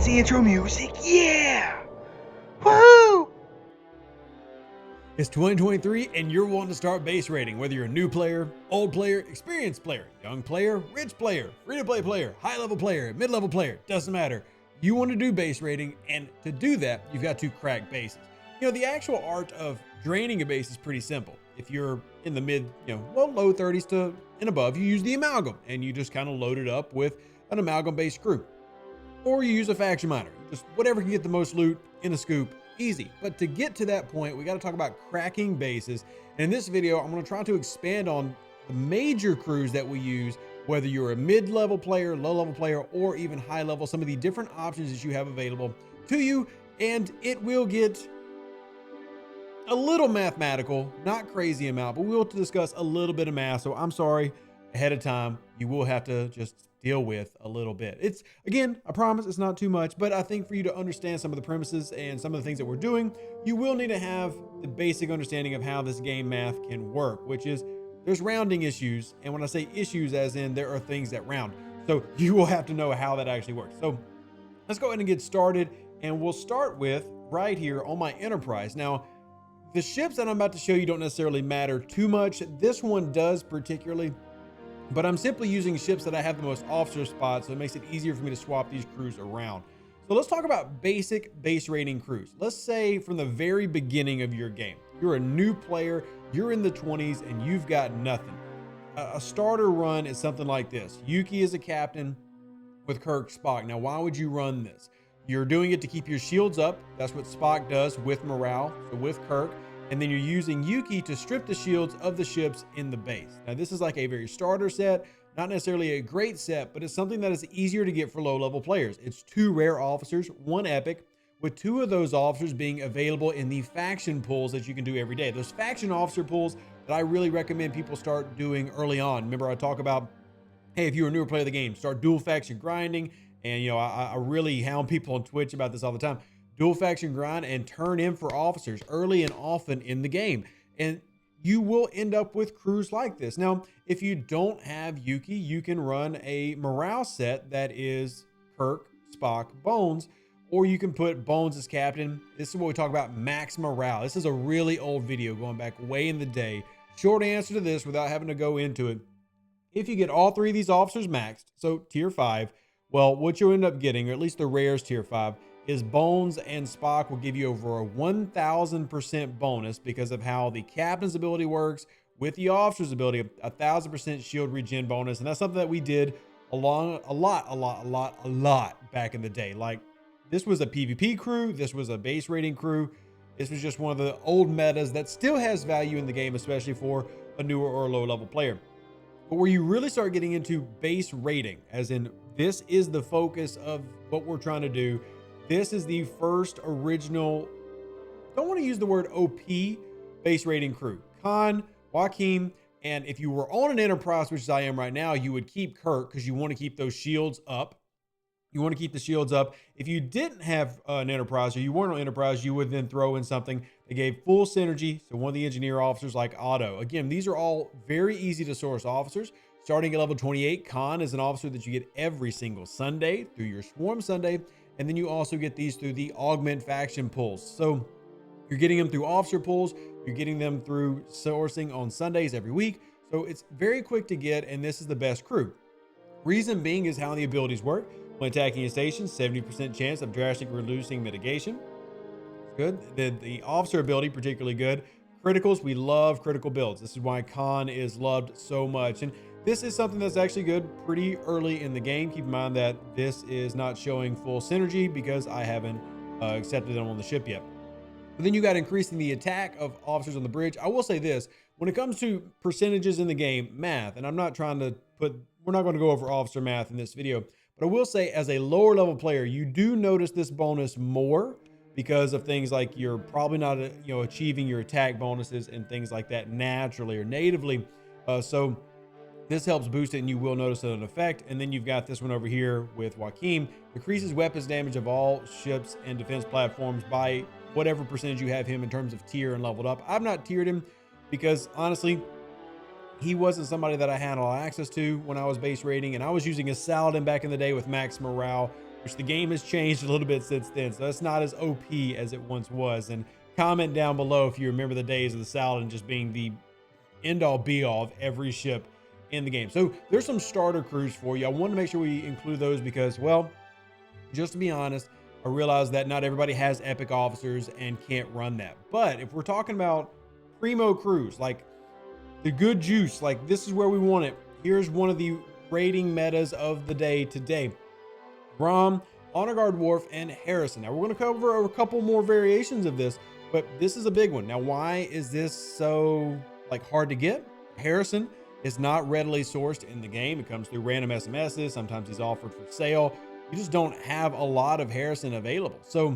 fancy intro music. Yeah! Woohoo! It's 2023 and you're wanting to start base rating, whether you're a new player, old player, experienced player, young player, rich player, free-to-play player, high-level player, mid-level player, doesn't matter. You want to do base rating, and to do that, you've got to crack bases. You know, the actual art of draining a base is pretty simple. If you're in the low 30s to and above, you use the amalgam, and you just kind of load it up with an amalgam-based screw. Or you use a faction miner, just whatever can get the most loot in a scoop. Easy. But to get to that point, we got to talk about cracking bases. And in this video, I'm going to try to expand on the major crews that we use, whether you're a mid-level player, low-level player, or even high-level, some of the different options that you have available to you. And it will get a little mathematical, not crazy amount, but we'll discuss a little bit of math. So I'm sorry ahead of time. You will have to just deal with a little bit. It's, again, I promise it's not too much, but I think for you to understand some of the premises and some of the things that we're doing, you will need to have the basic understanding of how this game math can work, which is there's rounding issues. And when I say issues, as in there are things that round. So you will have to know how that actually works. So let's go ahead and get started. And we'll start with right here on my Enterprise. Now, the ships that I'm about to show you don't necessarily matter too much. This one does particularly, but I'm simply using ships that I have the most officer spots, so it makes it easier for me to swap these crews around. So let's talk about basic base rating crews. Let's say from the very beginning of your game, you're a new player, you're in the 20s, and you've got nothing. A starter run is something like this. Yuki is a captain with Kirk, Spock. Now, why would you run this? You're doing it to keep your shields up. That's what Spock does with morale, so with Kirk. And then you're using Yuki to strip the shields of the ships in the base. Now, this is like a very starter set, not necessarily a great set, but it's something that is easier to get for low-level players. It's 2 rare officers, 1 epic, with 2 of those officers being available in the faction pulls that you can do every day. Those faction officer pulls that I really recommend people start doing early on. Remember, I talk about, hey, if you're a newer player of the game, start dual faction grinding. And, you know, I really hound people on Twitch about this all the time. Dual faction grind and turn in for officers early and often in the game. And you will end up with crews like this. Now, if you don't have Yuki, you can run a morale set that is Kirk, Spock, Bones, or you can put Bones as captain. This is what we talk about, max morale. This is a really old video going back way in the day. Short answer to this without having to go into it. If you get all 3 of these officers maxed, so tier 5, well, what you'll end up getting, or at least the rares tier 5, is Bones and Spock will give you over a 1000% bonus because of how the captain's ability works with the officer's ability, 1000% shield regen bonus. And that's something that we did a lot back in the day. Like, this was a PvP crew. This was a base rating crew. This was just one of the old metas that still has value in the game, especially for a newer or low level player. But where you really start getting into base rating, as in this is the focus of what we're trying to do. This is the first original, don't want to use the word OP, base rating crew. Khan, Joaquin, and if you were on an Enterprise, which I am right now, you would keep Kirk because you want to keep those shields up. You want to keep the shields up. If you didn't have an Enterprise or you weren't on Enterprise, you would then throw in something that gave full synergy. So one of the engineer officers like Otto. Again, these are all very easy to source officers. Starting at level 28, Khan is an officer that you get every single Sunday through your Swarm Sunday. And then you also get these through the Augment faction pulls. So you're getting them through officer pulls. You're getting them through sourcing on Sundays every week. So it's very quick to get, and this is the best crew. Reason being is how the abilities work. When attacking a station, 70% chance of drastically reducing mitigation. Good. The officer ability, particularly good. Criticals, we love critical builds. This is why Khan is loved so much. And this is something that's actually good pretty early in the game. Keep in mind that this is not showing full synergy because I haven't accepted them on the ship yet. But then you got increasing the attack of officers on the bridge. I will say this, when it comes to percentages in the game, math, and I'm not trying to we're not going to go over officer math in this video, but I will say as a lower level player, you do notice this bonus more because of things like you're probably not, achieving your attack bonuses and things like that naturally or natively. So this helps boost it, and you will notice an effect. And then you've got this one over here with Joaquin. Increases weapons damage of all ships and defense platforms by whatever percentage you have him in terms of tier and leveled up. I've not tiered him because honestly, he wasn't somebody that I had all access to when I was base rating, and I was using a Saladin back in the day with max morale. which the game has changed a little bit since then. So that's not as OP as it once was. And comment down below if you remember the days of the Saladin just being the end all be all of every ship in the game. So there's some starter crews for you. I wanted to make sure we include those because, well, just to be honest, I realize that not everybody has epic officers and can't run that. But if we're talking about primo crews, like the good juice, like this is where we want it. Here's one of the rating metas of the day today. Rom, Honor Guard Worf, and Harrison. Now we're going to cover a couple more variations of this, but this is a big one. Now, why is this so hard to get? Harrison is not readily sourced in the game. It comes through random SMSs. Sometimes he's offered for sale. You just don't have a lot of Harrison available. So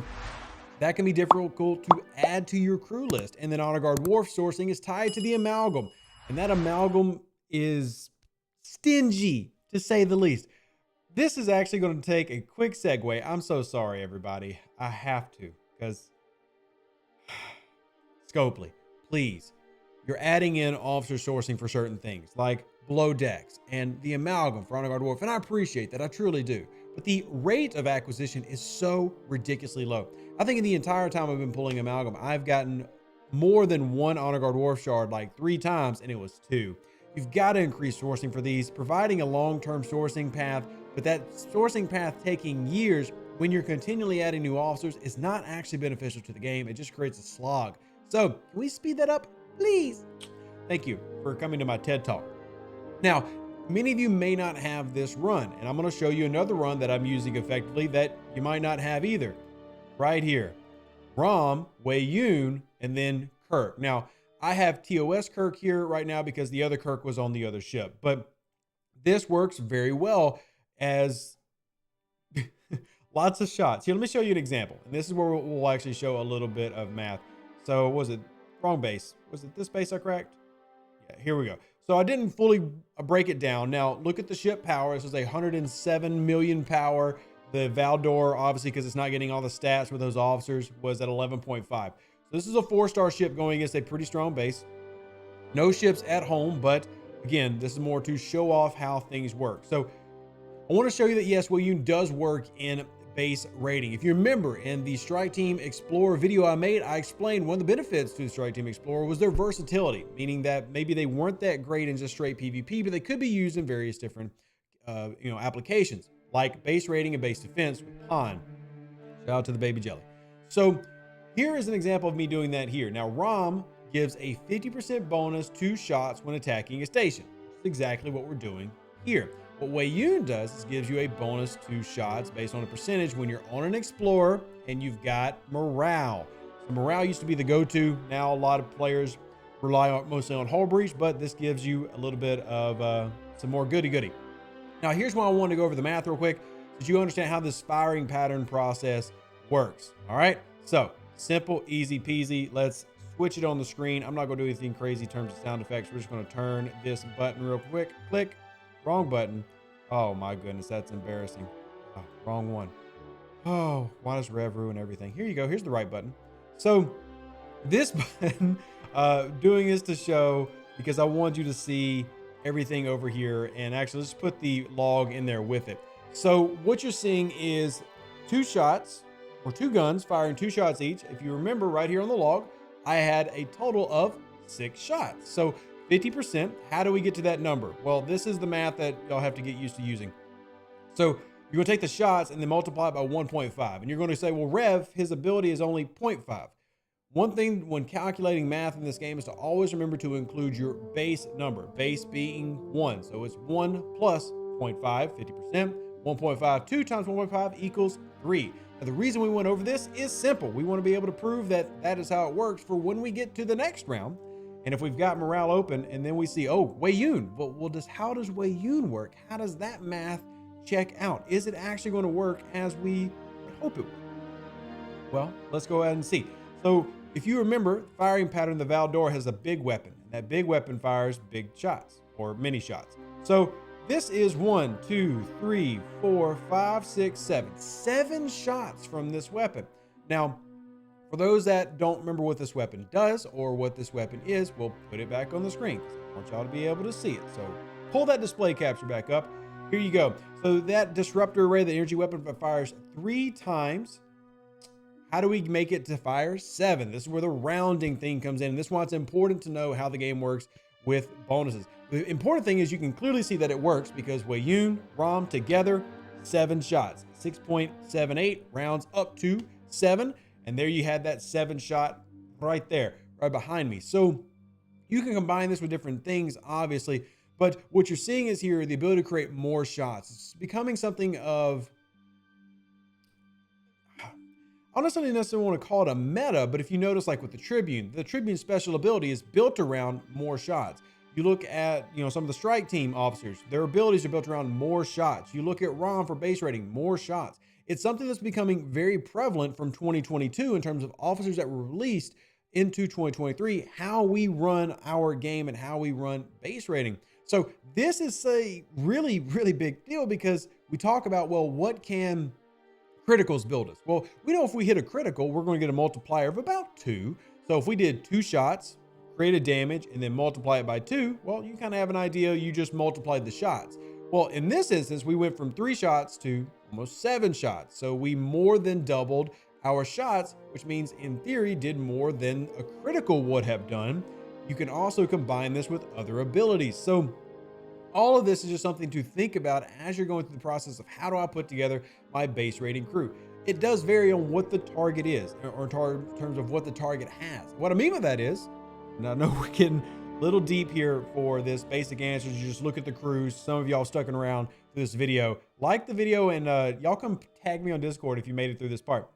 that can be difficult to add to your crew list. And then Honor Guard Worf sourcing is tied to the amalgam. And that amalgam is stingy, to say the least. This is actually going to take a quick segue. I'm so sorry, everybody. I have to, because Scopely, please. You're adding in officer sourcing for certain things, like below decks and the amalgam for Honor Guard Worf. And I appreciate that. I truly do. But the rate of acquisition is so ridiculously low. I think in the entire time I've been pulling amalgam, I've gotten more than one Honor Guard Worf shard like 3 times, and it was 2. You've got to increase sourcing for these, providing a long-term sourcing path, but that sourcing path taking years when you're continually adding new officers is not actually beneficial to the game. It just creates a slog. So can we speed that up, please? Thank you for coming to my TED Talk. Now, many of you may not have this run, and I'm going to show you another run that I'm using effectively that you might not have either. Right here. Rom, Wei Yun, and then Kirk. Now, I have TOS Kirk here right now because the other Kirk was on the other ship, but this works very well as lots of shots. Here, let me show you an example. And this is where we'll actually show a little bit of math. So was it wrong base? Was it this base I cracked? Yeah, here we go. So I didn't fully break it down. Now look at the ship power. This is 107 million power. The Valdor, obviously, because it's not getting all the stats with those officers, was at 11.5. So this is a 4-star ship going against a pretty strong base. No ships at home, but again, this is more to show off how things work. So I want to show you that yes, Wei Yun does work in base rating. If you remember in the Strike Team Explorer video I made, I explained one of the benefits to the Strike Team Explorer was their versatility, meaning that maybe they weren't that great in just straight PvP, but they could be used in various different applications like base rating and base defense with Han. Shout out to the baby jelly. So here is an example of me doing that here. Now Rom gives a 50% bonus to shots when attacking a station. That's exactly what we're doing here. What Wei Yun does is gives you a bonus to shots based on a percentage when you're on an Explorer and you've got morale. So morale used to be the go-to. Now a lot of players rely mostly on hull breach, but this gives you a little bit of some more goody-goody. Now here's why I wanted to go over the math real quick, so you understand how this firing pattern process works. All right, so simple, easy peasy. Let's switch it on the screen. I'm not going to do anything crazy in terms of sound effects. We're just going to turn this button real quick. Click. Wrong button. Oh my goodness, that's embarrassing. Oh, wrong one. Oh, why does Rev ruin everything? Here you go. Here's the right button. So this button, doing this to show, because I want you to see everything over here, and actually let's put the log in there with it. So what you're seeing is 2 shots or 2 guns firing 2 shots each. If you remember right here on the log, I had a total of 6 shots. So 50%, how do we get to that number? Well, this is the math that y'all have to get used to using. So you're gonna take the shots and then multiply it by 1.5. And you're gonna say, well, Rev, his ability is only 0.5. One thing when calculating math in this game is to always remember to include your base number, base being 1. So it's 1 plus 0.5, 50%. 1.5, 2 times 1.5 equals 3. Now, the reason we went over this is simple. We want to be able to prove that that is how it works for when we get to the next round. And if we've got morale open and then we see, oh, Wei Yun, well, how does Wei Yun work? How does that math check out? Is it actually going to work as we hope it would? Well, let's go ahead and see. So if you remember, the firing pattern, the Valdor has a big weapon. And that big weapon fires big shots or mini shots. So this is 1, 2, 3, 4, 5, 6, 7. 7 shots from this weapon. Now, for those that don't remember what this weapon does or what this weapon is, we'll put it back on the screen. I want y'all to be able to see it. So pull that display capture back up. Here you go. So that disruptor array, the energy weapon, fires 3 times. How do we make it to fire 7? This is where the rounding thing comes in. And this is why it's important to know how the game works with bonuses. The important thing is you can clearly see that it works because Weiyun, Rom together, 7 shots. 6.78 rounds up to 7. And there you had that 7 shot right there, right behind me. So you can combine this with different things, obviously. But what you're seeing is here the ability to create more shots. It's becoming something of, I don't necessarily want to call it a meta, but if you notice, like with the Tribune's special ability is built around more shots. You look at, some of the strike team officers, their abilities are built around more shots. You look at ROM for base rating, more shots. It's something that's becoming very prevalent from 2022 in terms of officers that were released into 2023, how we run our game and how we run base rating. So this is a really, really big deal because we talk about, well, what can criticals build us? Well, we know if we hit a critical, we're going to get a multiplier of about 2. So if we did 2 shots, create a damage, and then multiply it by 2, well, you kind of have an idea. You just multiplied the shots. Well, in this instance, we went from 3 shots to almost 7 shots. So we more than doubled our shots, which means in theory did more than a critical would have done. You can also combine this with other abilities. So all of this is just something to think about as you're going through the process of how do I put together my base rating crew. It does vary on what the target is, or in terms of what the target has. What I mean by that is, and I know we're getting a little deep here for this basic answers. You just look at the crews. Some of y'all sticking around for this video. Like the video, and y'all come tag me on Discord if you made it through this part.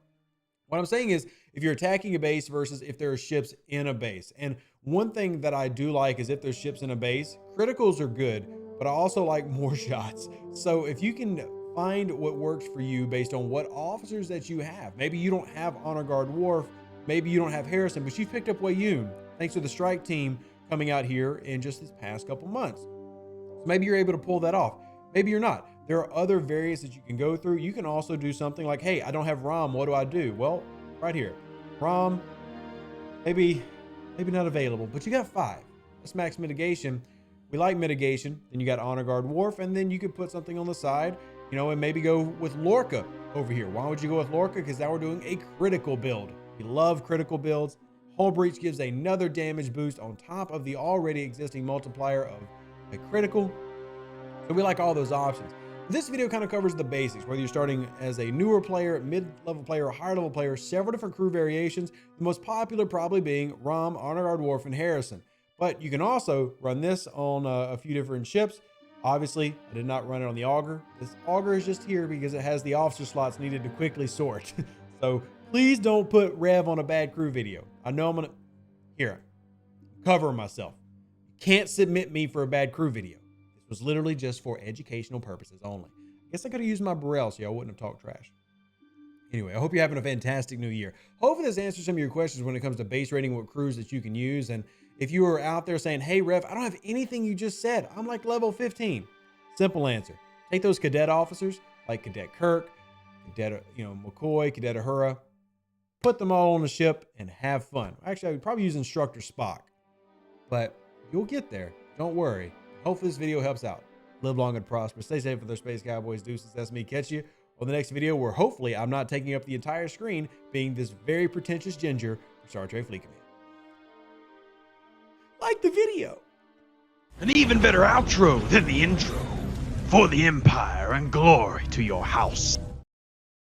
What I'm saying is, if you're attacking a base versus if there are ships in a base. And one thing that I do like is if there's ships in a base, criticals are good, but I also like more shots. So if you can find what works for you based on what officers that you have. Maybe you don't have Honor Guard Worf, maybe you don't have Harrison, but you've picked up Weiyun thanks to the strike team coming out here in just this past couple months. So maybe you're able to pull that off. Maybe you're not. There are other variants that you can go through. You can also do something like, hey, I don't have ROM. What do I do? Well, right here, ROM, maybe not available, but you got 5. That's max mitigation. We like mitigation. Then you got Honor Guard Worf, and then you could put something on the side, and maybe go with Lorca over here. Why would you go with Lorca? Because now we're doing a critical build. We love critical builds. Hull Breach gives another damage boost on top of the already existing multiplier of a critical. So we like all those options. This video kind of covers the basics, whether you're starting as a newer player, mid-level player, or higher level player, several different crew variations, the most popular probably being ROM, Honor Guard Worf, and Harrison. But you can also run this on a few different ships. Obviously, I did not run it on the Augur. This Augur is just here because it has the officer slots needed to quickly sort. So please don't put Rev on a bad crew video. I know I'm gonna, here, cover myself. You can't submit me for a bad crew video. This was literally just for educational purposes only. I guess I could have used my Burrell so y'all wouldn't have talked trash. Anyway, I hope you're having a fantastic new year. Hopefully this answers some of your questions when it comes to base rating, what crews that you can use. And if you are out there saying, hey, Rev, I don't have anything you just said. I'm like level 15. Simple answer. Take those cadet officers like Cadet Kirk, Cadet, McCoy, Cadet Uhura, put them all on the ship and have fun. Actually, I would probably use Instructor Spock, but you'll get there. Don't worry. Hopefully this video helps out. Live long and prosper. Stay safe with their Space Cowboys. Deuces. That's me. Catch you on the next video where hopefully I'm not taking up the entire screen being this very pretentious ginger for Star Trek Fleet Command. Like the video. An even better outro than the intro. For the Empire and glory to your house.